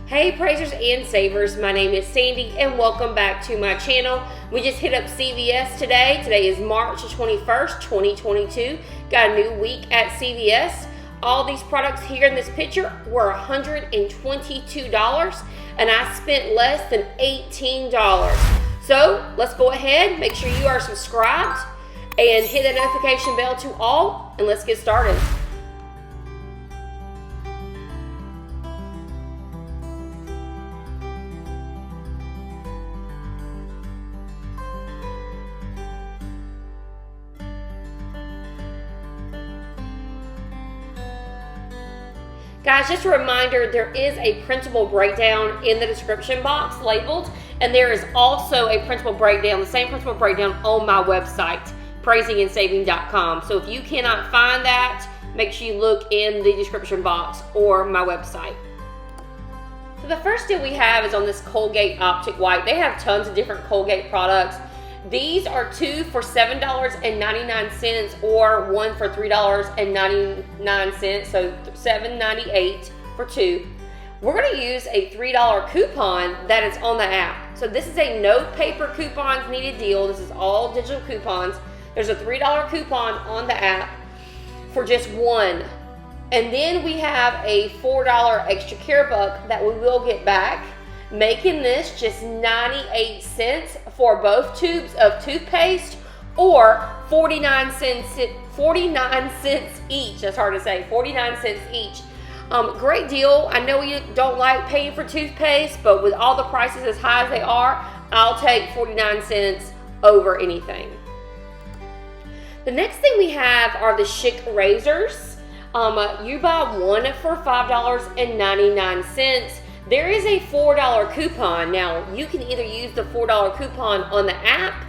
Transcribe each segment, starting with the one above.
Hey praisers and savers, my name is Sandy and welcome back to my channel. We just hit up CVS today. Today is March 21st, 2022. Got a new week at CVS. All these products here in this picture were $122 and I spent less than $18. So let's go ahead, make sure you are subscribed and hit that notification bell to all and let's get started. Guys, just a reminder, there is a printable breakdown in the description box labeled, and there is also a printable breakdown, the same printable breakdown on my website, praisingandsaving.com. So if you cannot find that, make sure you look in the description box or my website. So the first deal we have is on this Colgate Optic White. They have tons of different Colgate products. These are two for $7.99 or one for $3.99, so $7.98 for two. We're going to use a $3 coupon that is on the app. So this is a no paper coupons needed deal. This is all digital coupons. There's a $3 coupon on the app for just one. And then we have a $4 extra care buck that we will get back, making this just 98 cents for both tubes of toothpaste, or 49 cents each. That's hard to say, 49 cents each. Great deal. I know you don't like paying for toothpaste, but with all the prices as high as they are, I'll take 49 cents over anything. The next thing we have are the Chic Razors. You buy one for $5.99. There is a $4 coupon. Now, you can either use the $4 coupon on the app.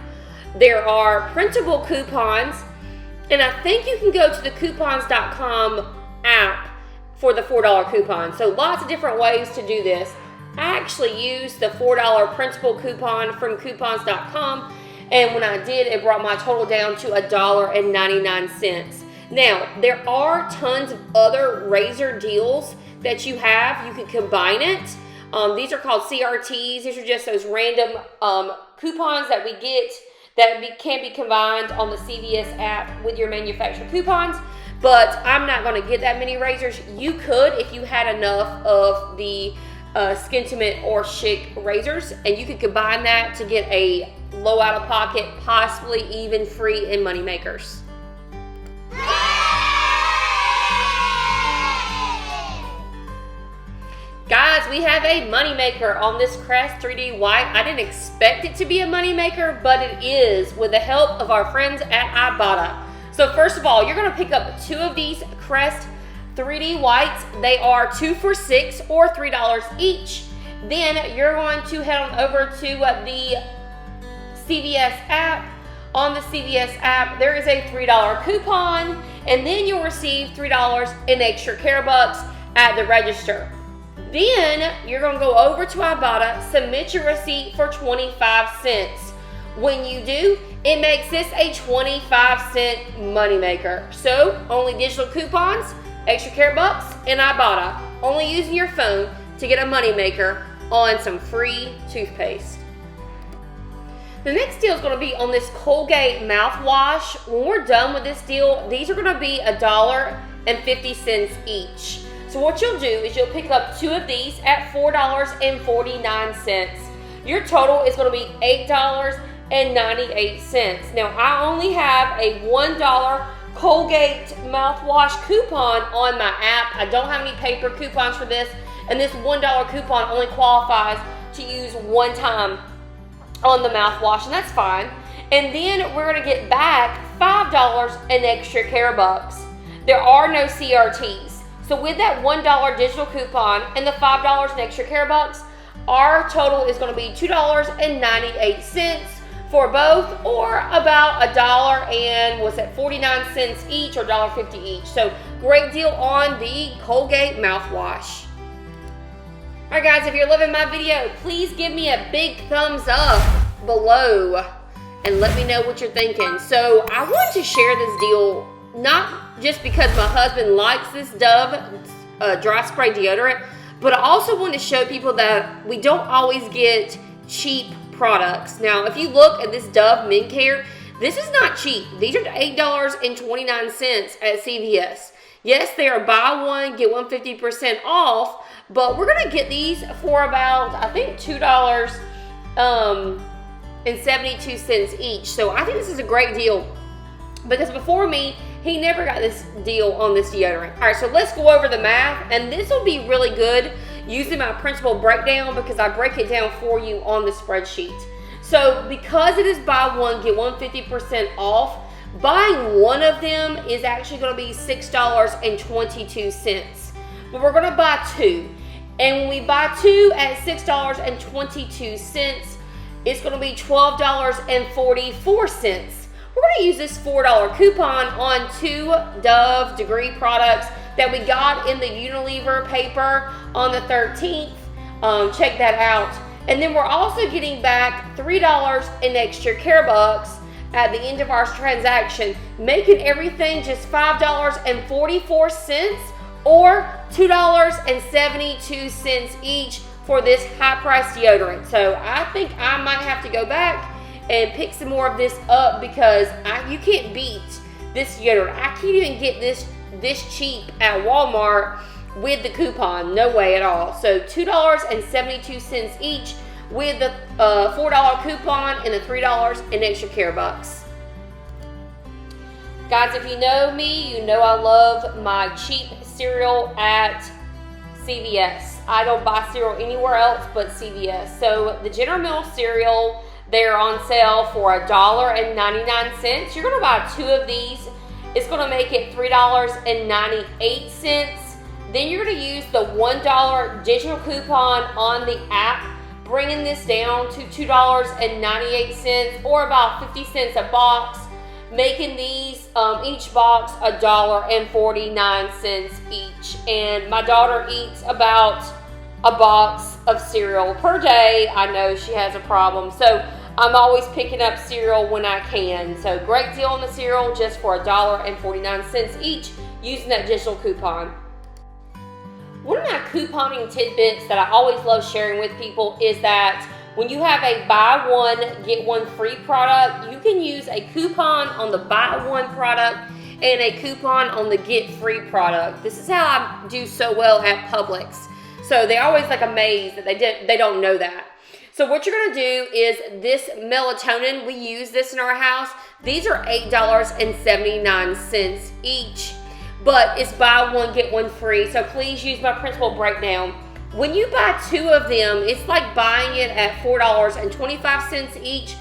There are printable coupons, and I think you can go to the coupons.com app for the $4 coupon. So lots of different ways to do this. I actually used the $4 printable coupon from coupons.com, and when I did, it brought my total down to $1.99. Now, there are tons of other razor deals that you have. You can combine it. These are called CRTs. These are just those random coupons that we get that can be combined on the CVS app with your manufacturer coupons. But I'm not going to get that many razors. You could if you had enough of the Skintimate or Chic razors, and you could combine that to get a low out of pocket, possibly even free in money makers. Guys, we have a moneymaker on this Crest 3D White. I didn't expect it to be a moneymaker, but it is with the help of our friends at IBOTTA. So first of all, you're going to pick up two of these Crest 3D Whites. They are 2 for $6 or $3 each. Then you're going to head on over to the CVS app. On the CVS app, there is a $3 coupon, and then you'll receive $3 in extra care bucks at the register. Then you're going to go over to IBOTTA, submit your receipt for 25 cents. When you do, it makes this a 25-cent moneymaker. So only digital coupons, extra care bucks, and IBOTTA. Only using your phone to get a moneymaker on some free toothpaste. The next deal is going to be on this Colgate Mouthwash. When we're done with this deal, these are going to be $1.50 each. So what you'll do is you'll pick up two of these at $4.49. Your total is going to be $8.98. Now, I only have a $1 Colgate Mouthwash coupon on my app. I don't have any paper coupons for this, and this $1 coupon only qualifies to use one time on the mouthwash, and that's fine. And then we're going to get back $5 in extra care bucks. There are no CRTs. So with that $1 digital coupon and the $5 in extra care bucks, our total is going to be $2.98 for both, or about $1.49 each, or $1.50 each. So great deal on the Colgate Mouthwash. Alright guys, if you're loving my video, please give me a big thumbs up below and let me know what you're thinking. So I wanted to share this deal, not just because my husband likes this Dove dry spray deodorant, But I also want to show people that we don't always get cheap products. Now, if you look at this Dove Men Care, this is not cheap. These are $8.29 at CVS. Yes, they are buy one, get one 50% off, but we're going to get these for about, I think, $2.72 each. So I think this is a great deal, because before me, he never got this deal on this deodorant. All right, so let's go over the math, and this will be really good using my principal breakdown, because I break it down for you on the spreadsheet. So because it is buy one, get one 50% off, buying one of them is actually going to be $6.22. But we're going to buy two. And when we buy two at $6.22, it's going to be $12.44. We're going to use this $4 coupon on 2 Dove Degree products that we got in the Unilever paper on the 13th. Check that out. And then we're also getting back $3 in extra care bucks at the end of our transaction, making everything just $5.44 or $2.72 each for this high-priced deodorant. So I think I might have to go back and pick some more of this up, because you can't beat this deodorant. I can't even get this cheap at Walmart with the coupon. No way at all. So $2.72 each with the $4 coupon and the $3 in extra care bucks. Guys, if you know me, you know I love my cheap cereal at CVS. I don't buy cereal anywhere else but CVS. So the General Mills cereal, they're on sale for $1.99. You're going to buy 2 of these. It's going to make it $3.98. Then you're going to use the $1 digital coupon on the app, bringing this down to $2.98 or about 50 cents a box, making these each box $1.49 each. And my daughter eats about a box of cereal per day. I know she has a problem, so I'm always picking up cereal when I can. So great deal on the cereal, just for $1.49 each using that digital coupon. One of my couponing tidbits that I always love sharing with people is that when you have a buy one, get one free product, you can use a coupon on the buy one product and a coupon on the get free product. This is how I do so well at Publix. So they're always like amazed that they don't know that. So what you're going to do is this melatonin, we use this in our house. These are $8.79 each, but it's buy one, get one free. So please use my principal breakdown. When you buy 2 of them, it's like buying it at $4.25 each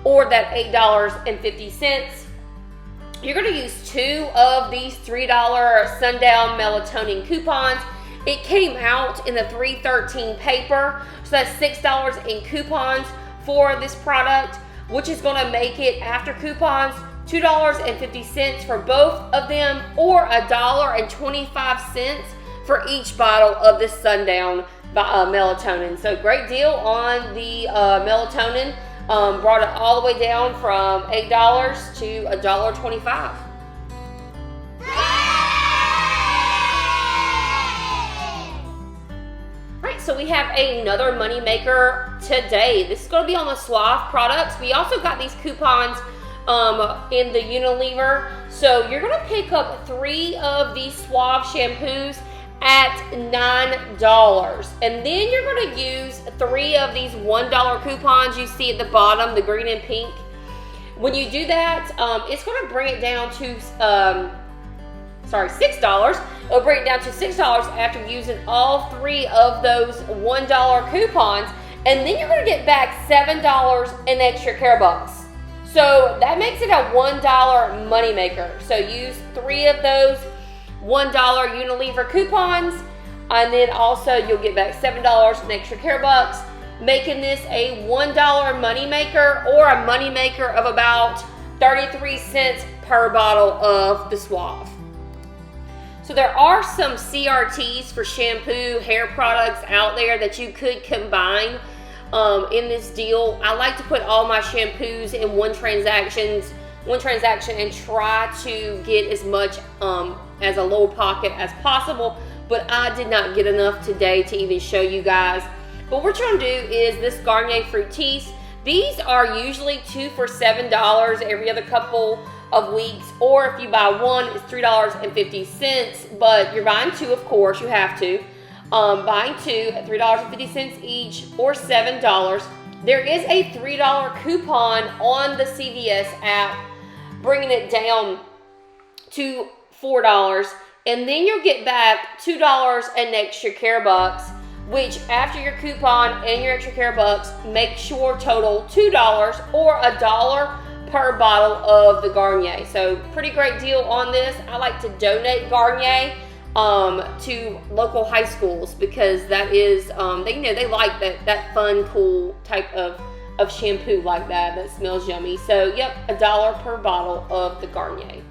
or that $8.50. You're going to use 2 of these $3 Sundown melatonin coupons. It came out in the 313 paper, so that's $6 in coupons for this product, which is going to make it, after coupons, $2.50 for both of them, or $1.25 for each bottle of this Sundown melatonin. So great deal on the melatonin. Brought it all the way down from $8 to $1.25. Alright, so we have another money maker today. This is going to be on the Suave products. We also got these coupons in the Unilever. So you're going to pick up 3 of these Suave shampoos at $9. And then you're going to use 3 of these $1 coupons you see at the bottom, the green and pink. When you do that, it's going to bring it down to $6. It'll bring it down to $6 after using all 3 of those $1 coupons. And then you're going to get back $7 in extra care bucks. So that makes it a $1 moneymaker. So use 3 of those $1 Unilever coupons, and then also you'll get back $7 in extra care bucks, making this a $1 moneymaker, or a moneymaker of about 33 cents per bottle of the Suave. So there are some CRTs for shampoo, hair products out there that you could combine in this deal. I like to put all my shampoos in one transaction and try to get as much as a low pocket as possible but I did not get enough today to even show you guys. But what we're trying to do is this Garnier Fructis. These are usually 2 for $7 every other couple of weeks, or if you buy one, it's $3.50, but you're buying two, of course, you have to. Buying two at $3.50 each or $7. There is a $3 coupon on the CVS app, bringing it down to $4, and then you'll get back $2 and extra care bucks, which after your coupon and your extra care bucks makes your total $2 or $1 per bottle of the Garnier. So pretty great deal on this. I like to donate Garnier to local high schools because that is they like that fun, cool type of shampoo like that smells yummy. So yep, $1 per bottle of the Garnier.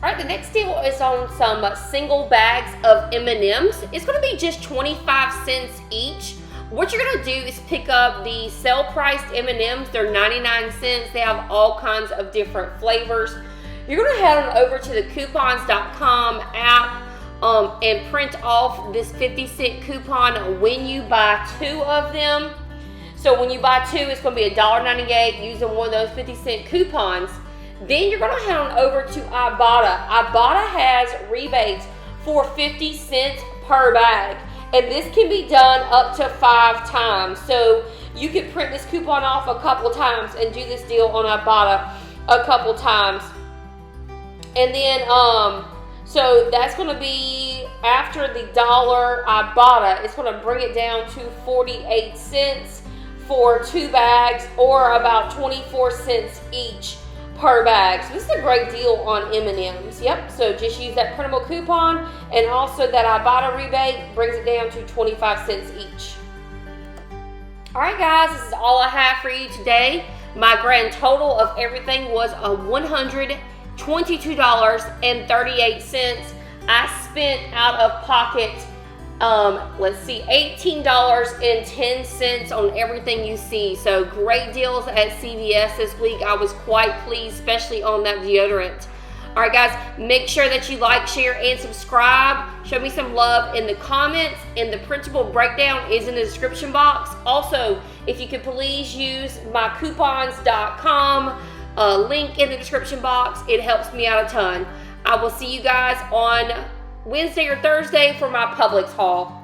All right, the next deal is on some single bags of M&Ms. It's going to be just 25 cents each. What you're going to do is pick up the sale-priced M&Ms. They're 99 cents. They have all kinds of different flavors. You're going to head on over to the coupons.com app and print off this 50-cent coupon when you buy 2 of them. So when you buy 2, it's going to be $1.98 using one of those 50-cent coupons. Then you're going to head on over to IBOTTA. IBOTTA has rebates for 50 cents per bag. And this can be done up to 5 times. So you can print this coupon off a couple times and do this deal on Ibotta a couple times. And then, so that's going to be after the $1 Ibotta, it's going to bring it down to 48 cents for 2 bags, or about 24 cents each per bag. So this is a great deal on M&Ms. Yep, so just use that printable coupon, and also that Ibotta rebate brings it down to 25 cents each. All right, guys, this is all I have for you today. My grand total of everything was $122.38. I spent out of pocket, $18.10 on everything you see. So great deals at CVS this week. I was quite pleased, especially on that deodorant. All right, guys, make sure that you like, share, and subscribe. Show me some love in the comments, and the printable breakdown is in the description box. Also, if you could please use my coupons.com link in the description box, it helps me out a ton. I will see you guys on Wednesday or Thursday for my Publix haul.